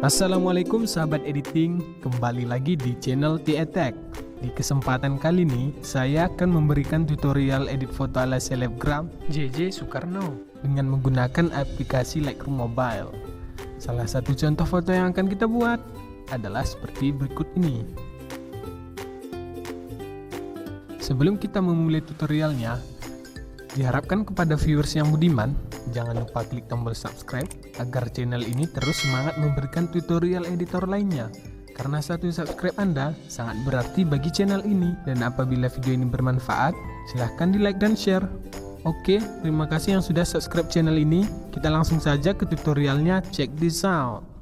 Assalamualaikum sahabat editing, kembali lagi di channel TETech. Di kesempatan kali ini, saya akan memberikan tutorial edit foto ala selebgram JJ Soekarno dengan menggunakan aplikasi Lightroom Mobile. Salah satu contoh foto yang akan kita buat adalah seperti berikut ini. Sebelum kita memulai tutorialnya, diharapkan kepada viewers yang budiman, jangan lupa klik tombol subscribe agar channel ini terus semangat memberikan tutorial editor lainnya. Karena satu subscribe Anda sangat berarti bagi channel ini, dan apabila video ini bermanfaat, silahkan di like dan share. Oke, terima kasih yang sudah subscribe channel ini. Kita langsung saja ke tutorialnya, check this out.